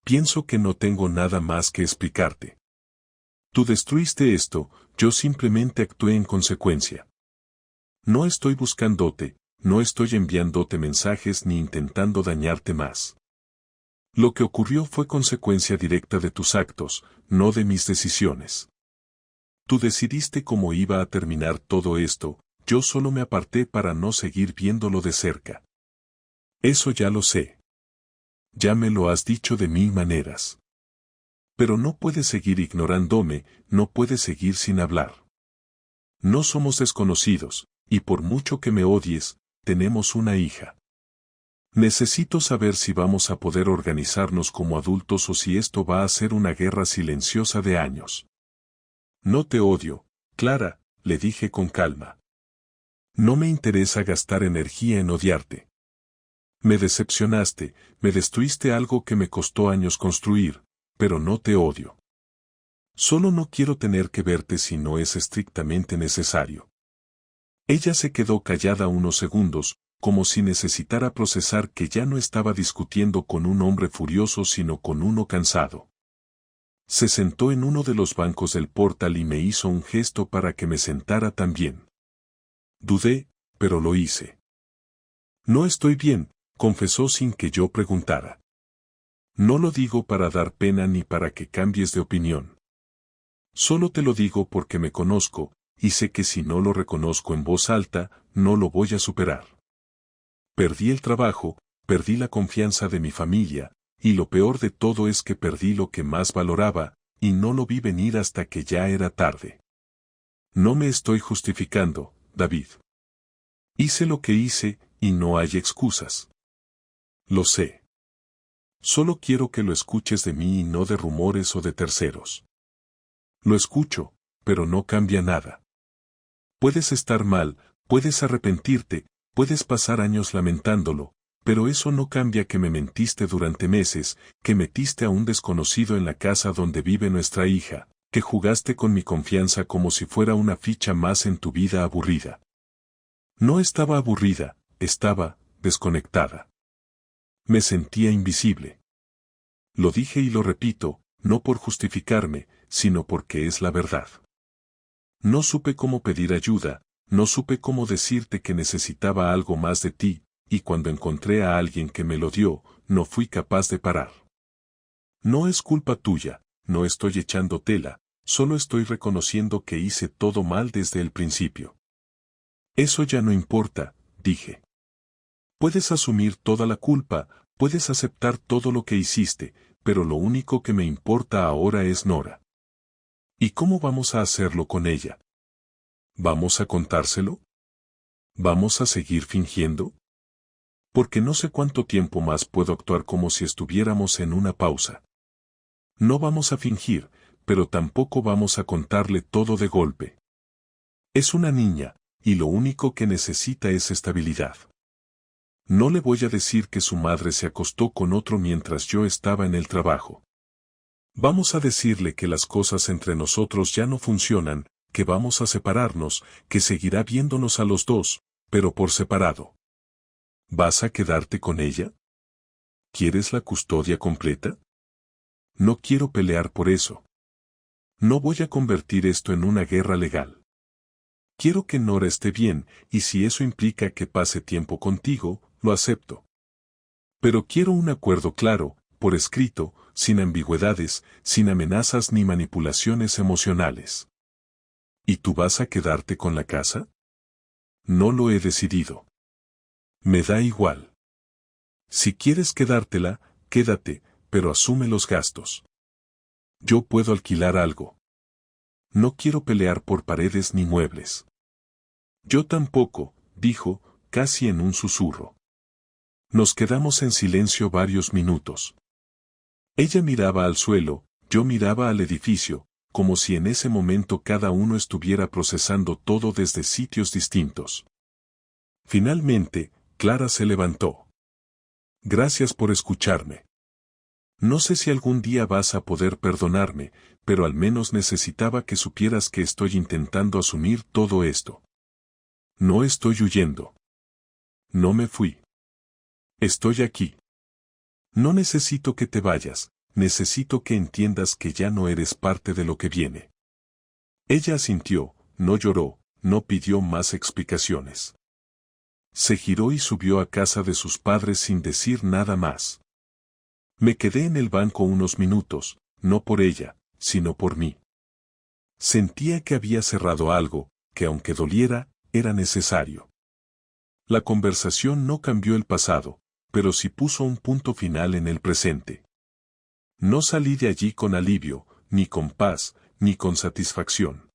Speaker 1: Pienso que no tengo nada más que explicarte. Tú destruiste esto, yo simplemente actué en consecuencia. No estoy buscándote, no estoy enviándote mensajes ni intentando dañarte más. Lo que ocurrió fue consecuencia directa de tus actos, no de mis decisiones. Tú decidiste cómo iba a terminar todo esto, yo solo me aparté para no seguir viéndolo de cerca. Eso ya lo sé. Ya me lo has dicho de mil maneras. Pero no puedes seguir ignorándome, no puedes seguir sin hablar. No somos desconocidos, y por mucho que me odies, tenemos una hija. Necesito saber si vamos a poder organizarnos como adultos o si esto va a ser una guerra silenciosa de años. No te odio, Clara, le dije con calma. No me interesa gastar energía en odiarte. Me decepcionaste, me destruiste algo que me costó años construir, pero no te odio. Solo no quiero tener que verte si no es estrictamente necesario. Ella se quedó callada unos segundos, como si necesitara procesar que ya no estaba discutiendo con un hombre furioso sino con uno cansado. Se sentó en uno de los bancos del portal y me hizo un gesto para que me sentara también. Dudé, pero lo hice. No estoy bien, confesó sin que yo preguntara. No lo digo para dar pena ni para que cambies de opinión. Solo te lo digo porque me conozco, y sé que si no lo reconozco en voz alta, no lo voy a superar. Perdí el trabajo, perdí la confianza de mi familia, y lo peor de todo es que perdí lo que más valoraba, y no lo vi venir hasta que ya era tarde. No me estoy justificando, David. Hice lo que hice, y no hay excusas. Lo sé. Solo quiero que lo escuches de mí y no de rumores o de terceros. Lo escucho, pero no cambia nada. Puedes estar mal, puedes arrepentirte, puedes pasar años lamentándolo, pero eso no cambia que me mentiste durante meses, que metiste a un desconocido en la casa donde vive nuestra hija, que jugaste con mi confianza como si fuera una ficha más en tu vida aburrida. No estaba aburrida, estaba desconectada. Me sentía invisible. Lo dije y lo repito, no por justificarme, sino porque es la verdad. No supe cómo pedir ayuda, no supe cómo decirte que necesitaba algo más de ti, y cuando encontré a alguien que me lo dio, no fui capaz de parar. No es culpa tuya, no estoy echando tela, solo estoy reconociendo que hice todo mal desde el principio. Eso ya no importa, dije. Puedes asumir toda la culpa, puedes aceptar todo lo que hiciste, pero lo único que me importa ahora es Nora. ¿Y cómo vamos a hacerlo con ella? ¿Vamos a contárselo? ¿Vamos a seguir fingiendo? Porque no sé cuánto tiempo más puedo actuar como si estuviéramos en una pausa. No vamos a fingir, pero tampoco vamos a contarle todo de golpe. Es una niña, y lo único que necesita es estabilidad. No le voy a decir que su madre se acostó con otro mientras yo estaba en el trabajo. Vamos a decirle que las cosas entre nosotros ya no funcionan, que vamos a separarnos, que seguirá viéndonos a los dos, pero por separado. ¿Vas a quedarte con ella? ¿Quieres la custodia completa? No quiero pelear por eso. No voy a convertir esto en una guerra legal. Quiero que Nora esté bien, y si eso implica que pase tiempo contigo, lo acepto. Pero quiero un acuerdo claro, por escrito, sin ambigüedades, sin amenazas ni manipulaciones emocionales. ¿Y tú vas a quedarte con la casa? No lo he decidido. Me da igual. Si quieres quedártela, quédate, pero asume los gastos. Yo puedo alquilar algo. No quiero pelear por paredes ni muebles. Yo tampoco, dijo, casi en un susurro. Nos quedamos en silencio varios minutos. Ella miraba al suelo, yo miraba al edificio, como si en ese momento cada uno estuviera procesando todo desde sitios distintos. Finalmente, Clara se levantó. Gracias por escucharme. No sé si algún día vas a poder perdonarme, pero al menos necesitaba que supieras que estoy intentando asumir todo esto. No estoy huyendo. No me fui. Estoy aquí. No necesito que te vayas, necesito que entiendas que ya no eres parte de lo que viene. Ella asintió, no lloró, no pidió más explicaciones. Se giró y subió a casa de sus padres sin decir nada más. Me quedé en el banco unos minutos, no por ella, sino por mí. Sentía que había cerrado algo, que aunque doliera, era necesario. La conversación no cambió el pasado, pero sí puso un punto final en el presente. No salí de allí con alivio, ni con paz, ni con satisfacción.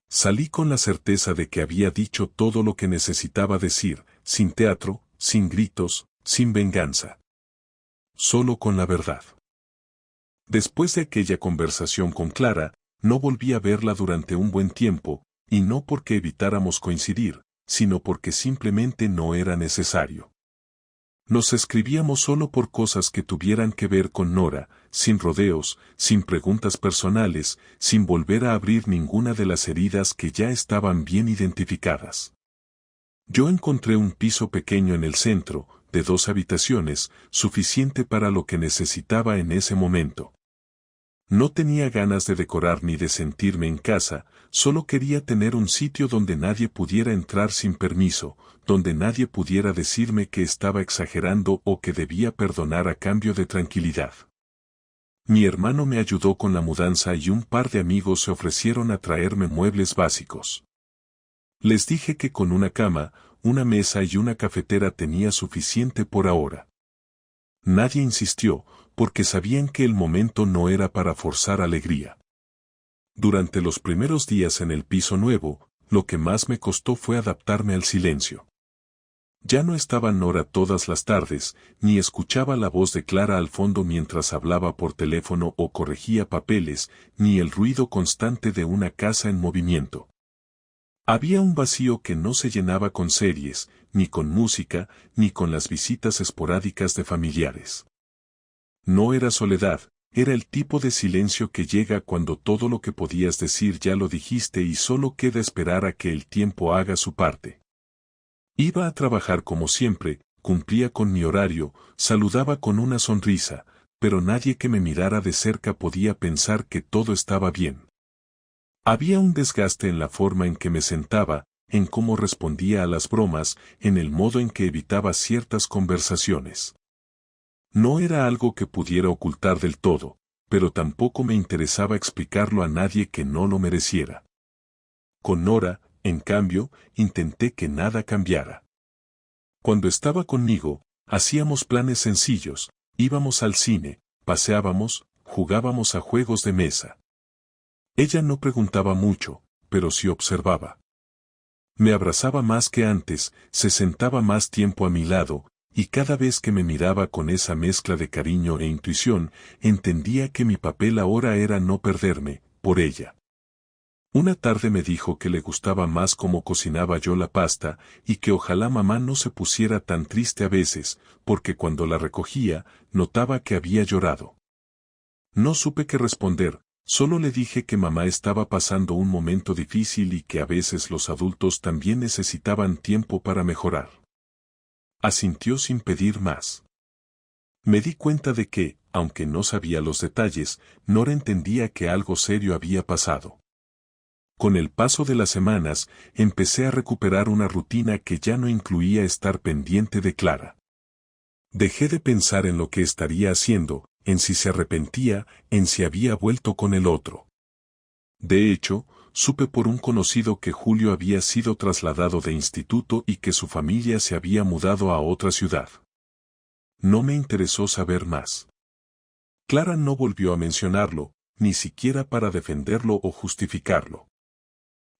Speaker 1: Salí con la certeza de que había dicho todo lo que necesitaba decir, sin teatro, sin gritos, sin venganza. Solo con la verdad. Después de aquella conversación con Clara, no volví a verla durante un buen tiempo, y no porque evitáramos coincidir, sino porque simplemente no era necesario. Nos escribíamos solo por cosas que tuvieran que ver con Nora, sin rodeos, sin preguntas personales, sin volver a abrir ninguna de las heridas que ya estaban bien identificadas. Yo encontré un piso pequeño en el centro, de 2 habitaciones, suficiente para lo que necesitaba en ese momento. No tenía ganas de decorar ni de sentirme en casa, solo quería tener un sitio donde nadie pudiera entrar sin permiso, donde nadie pudiera decirme que estaba exagerando o que debía perdonar a cambio de tranquilidad. Mi hermano me ayudó con la mudanza y un par de amigos se ofrecieron a traerme muebles básicos. Les dije que con una cama, una mesa y una cafetera tenía suficiente por ahora. Nadie insistió, porque sabían que el momento no era para forzar alegría. Durante los primeros días en el piso nuevo, lo que más me costó fue adaptarme al silencio. Ya no estaba Nora todas las tardes, ni escuchaba la voz de Clara al fondo mientras hablaba por teléfono o corregía papeles, ni el ruido constante de una casa en movimiento. Había un vacío que no se llenaba con series, ni con música, ni con las visitas esporádicas de familiares. No era soledad, era el tipo de silencio que llega cuando todo lo que podías decir ya lo dijiste y solo queda esperar a que el tiempo haga su parte. Iba a trabajar como siempre, cumplía con mi horario, saludaba con una sonrisa, pero nadie que me mirara de cerca podía pensar que todo estaba bien. Había un desgaste en la forma en que me sentaba, en cómo respondía a las bromas, en el modo en que evitaba ciertas conversaciones. No era algo que pudiera ocultar del todo, pero tampoco me interesaba explicarlo a nadie que no lo mereciera. Con Nora, en cambio, intenté que nada cambiara. Cuando estaba conmigo, hacíamos planes sencillos, íbamos al cine, paseábamos, jugábamos a juegos de mesa. Ella no preguntaba mucho, pero sí observaba. Me abrazaba más que antes, se sentaba más tiempo a mi lado, y cada vez que me miraba con esa mezcla de cariño e intuición, entendía que mi papel ahora era no perderme, por ella. Una tarde me dijo que le gustaba más cómo cocinaba yo la pasta, y que ojalá mamá no se pusiera tan triste a veces, porque cuando la recogía, notaba que había llorado. No supe qué responder, solo le dije que mamá estaba pasando un momento difícil y que a veces los adultos también necesitaban tiempo para mejorar. Asintió sin pedir más. Me di cuenta de que, aunque no sabía los detalles, Nora entendía que algo serio había pasado. Con el paso de las semanas, empecé a recuperar una rutina que ya no incluía estar pendiente de Clara. Dejé de pensar en lo que estaría haciendo, en si se arrepentía, en si había vuelto con el otro. De hecho, supe por un conocido que Julio había sido trasladado de instituto y que su familia se había mudado a otra ciudad. No me interesó saber más. Clara no volvió a mencionarlo, ni siquiera para defenderlo o justificarlo.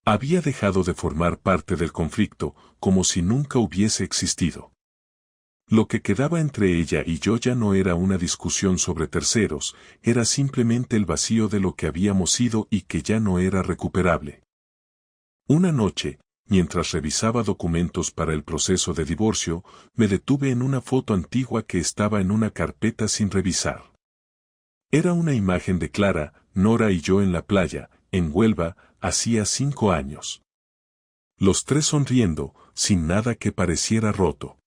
Speaker 1: Había dejado de formar parte del conflicto, como si nunca hubiese existido. Lo que quedaba entre ella y yo ya no era una discusión sobre terceros, era simplemente el vacío de lo que habíamos sido y que ya no era recuperable. Una noche, mientras revisaba documentos para el proceso de divorcio, me detuve en una foto antigua que estaba en una carpeta sin revisar. Era una imagen de Clara, Nora y yo en la playa, en Huelva, hacía 5 años. Los tres sonriendo, sin nada que pareciera roto.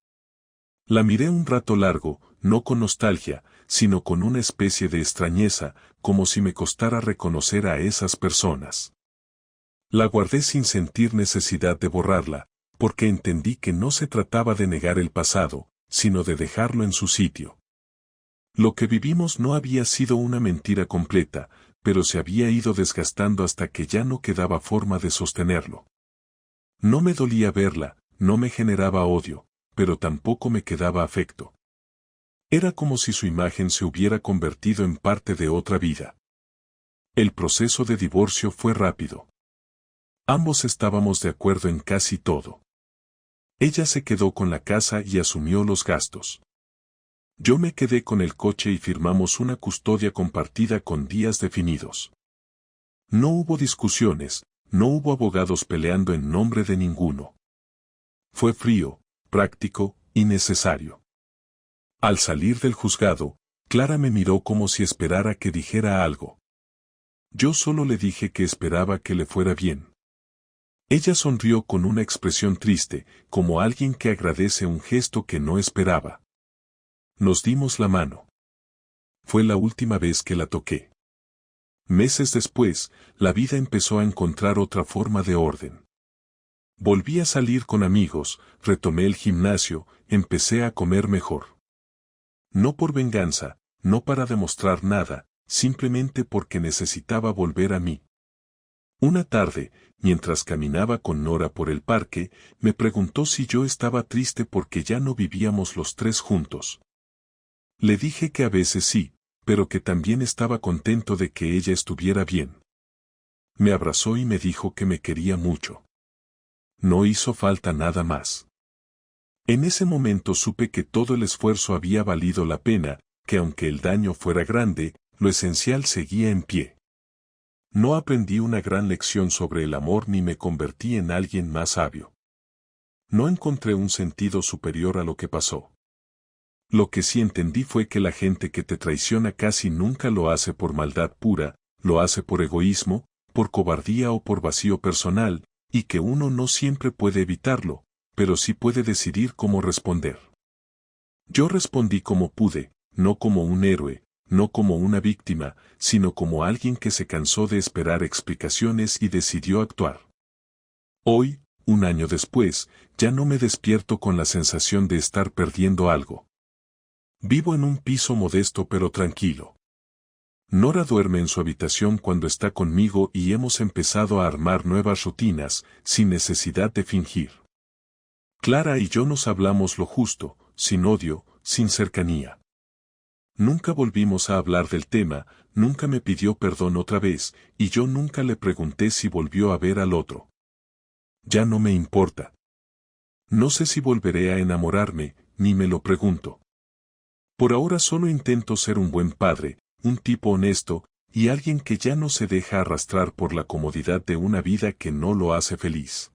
Speaker 1: La miré un rato largo, no con nostalgia, sino con una especie de extrañeza, como si me costara reconocer a esas personas. La guardé sin sentir necesidad de borrarla, porque entendí que no se trataba de negar el pasado, sino de dejarlo en su sitio. Lo que vivimos no había sido una mentira completa, pero se había ido desgastando hasta que ya no quedaba forma de sostenerlo. No me dolía verla, no me generaba odio, pero tampoco me quedaba afecto. Era como si su imagen se hubiera convertido en parte de otra vida. El proceso de divorcio fue rápido. Ambos estábamos de acuerdo en casi todo. Ella se quedó con la casa y asumió los gastos. Yo me quedé con el coche y firmamos una custodia compartida con días definidos. No hubo discusiones, no hubo abogados peleando en nombre de ninguno. Fue frío, práctico y necesario. Al salir del juzgado, Clara me miró como si esperara que dijera algo. Yo solo le dije que esperaba que le fuera bien. Ella sonrió con una expresión triste, como alguien que agradece un gesto que no esperaba. Nos dimos la mano. Fue la última vez que la toqué. Meses después, la vida empezó a encontrar otra forma de orden. Volví a salir con amigos, retomé el gimnasio, empecé a comer mejor. No por venganza, no para demostrar nada, simplemente porque necesitaba volver a mí. Una tarde, mientras caminaba con Nora por el parque, me preguntó si yo estaba triste porque ya no vivíamos los tres juntos. Le dije que a veces sí, pero que también estaba contento de que ella estuviera bien. Me abrazó y me dijo que me quería mucho. No hizo falta nada más. En ese momento supe que todo el esfuerzo había valido la pena, que aunque el daño fuera grande, lo esencial seguía en pie. No aprendí una gran lección sobre el amor ni me convertí en alguien más sabio. No encontré un sentido superior a lo que pasó. Lo que sí entendí fue que la gente que te traiciona casi nunca lo hace por maldad pura, lo hace por egoísmo, por cobardía o por vacío personal, y que uno no siempre puede evitarlo, pero sí puede decidir cómo responder. Yo respondí como pude, no como un héroe, no como una víctima, sino como alguien que se cansó de esperar explicaciones y decidió actuar. Hoy, un año después, ya no me despierto con la sensación de estar perdiendo algo. Vivo en un piso modesto pero tranquilo. Nora duerme en su habitación cuando está conmigo y hemos empezado a armar nuevas rutinas, sin necesidad de fingir. Clara y yo nos hablamos lo justo, sin odio, sin cercanía. Nunca volvimos a hablar del tema, nunca me pidió perdón otra vez, y yo nunca le pregunté si volvió a ver al otro. Ya no me importa. No sé si volveré a enamorarme, ni me lo pregunto. Por ahora solo intento ser un buen padre, un tipo honesto, y alguien que ya no se deja arrastrar por la comodidad de una vida que no lo hace feliz.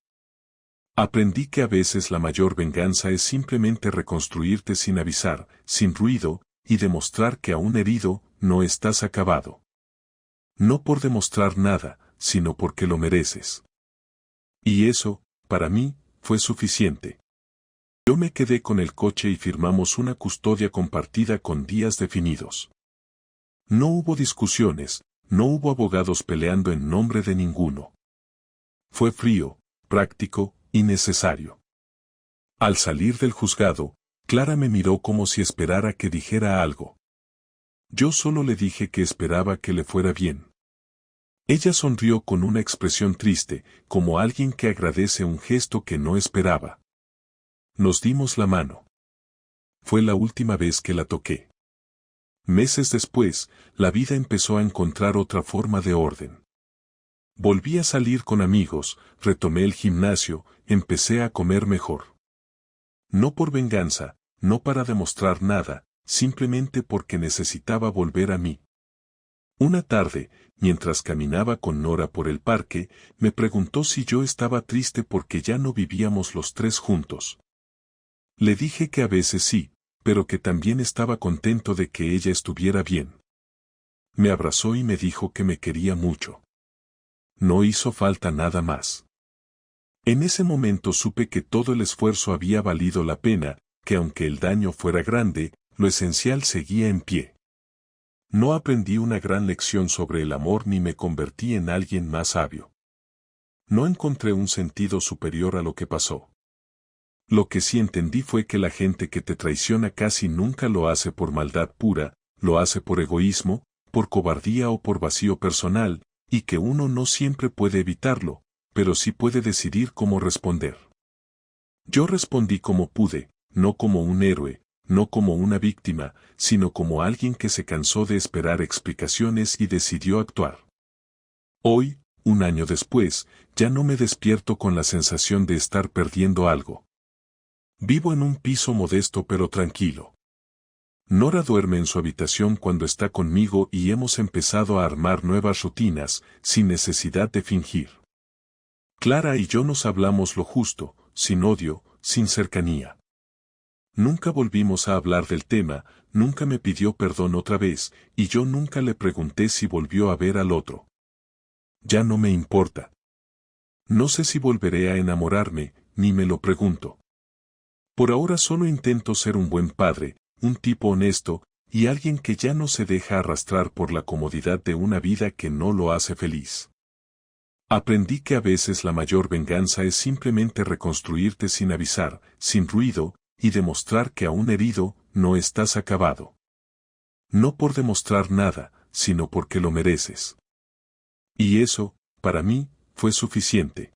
Speaker 1: Aprendí que a veces la mayor venganza es simplemente reconstruirte sin avisar, sin ruido, y demostrar que aún herido, no estás acabado. No por demostrar nada, sino porque lo mereces. Y eso, para mí, fue suficiente. Yo me quedé con el coche y firmamos una custodia compartida con días definidos. No hubo discusiones, no hubo abogados peleando en nombre de ninguno. Fue frío, práctico y necesario. Al salir del juzgado, Clara me miró como si esperara que dijera algo. Yo solo le dije que esperaba que le fuera bien. Ella sonrió con una expresión triste, como alguien que agradece un gesto que no esperaba. Nos dimos la mano. Fue la última vez que la toqué. Meses después, la vida empezó a encontrar otra forma de orden. Volví a salir con amigos, retomé el gimnasio, empecé a comer mejor. No por venganza, no para demostrar nada, simplemente porque necesitaba volver a mí. Una tarde, mientras caminaba con Nora por el parque, me preguntó si yo estaba triste porque ya no vivíamos los tres juntos. Le dije que a veces sí, pero que también estaba contento de que ella estuviera bien. Me abrazó y me dijo que me quería mucho. No hizo falta nada más. En ese momento supe que todo el esfuerzo había valido la pena, que aunque el daño fuera grande, lo esencial seguía en pie. No aprendí una gran lección sobre el amor ni me convertí en alguien más sabio. No encontré un sentido superior a lo que pasó. Lo que sí entendí fue que la gente que te traiciona casi nunca lo hace por maldad pura, lo hace por egoísmo, por cobardía o por vacío personal, y que uno no siempre puede evitarlo, pero sí puede decidir cómo responder. Yo respondí como pude, no como un héroe, no como una víctima, sino como alguien que se cansó de esperar explicaciones y decidió actuar. Hoy, un año después, ya no me despierto con la sensación de estar perdiendo algo. Vivo en un piso modesto pero tranquilo. Nora duerme en su habitación cuando está conmigo y hemos empezado a armar nuevas rutinas, sin necesidad de fingir. Clara y yo nos hablamos lo justo, sin odio, sin cercanía. Nunca volvimos a hablar del tema, nunca me pidió perdón otra vez, y yo nunca le pregunté si volvió a ver al otro. Ya no me importa. No sé si volveré a enamorarme, ni me lo pregunto. Por ahora solo intento ser un buen padre, un tipo honesto, y alguien que ya no se deja arrastrar por la comodidad de una vida que no lo hace feliz. Aprendí que a veces la mayor venganza es simplemente reconstruirte sin avisar, sin ruido, y demostrar que aún herido, no estás acabado. No por demostrar nada, sino porque lo mereces. Y eso, para mí, fue suficiente.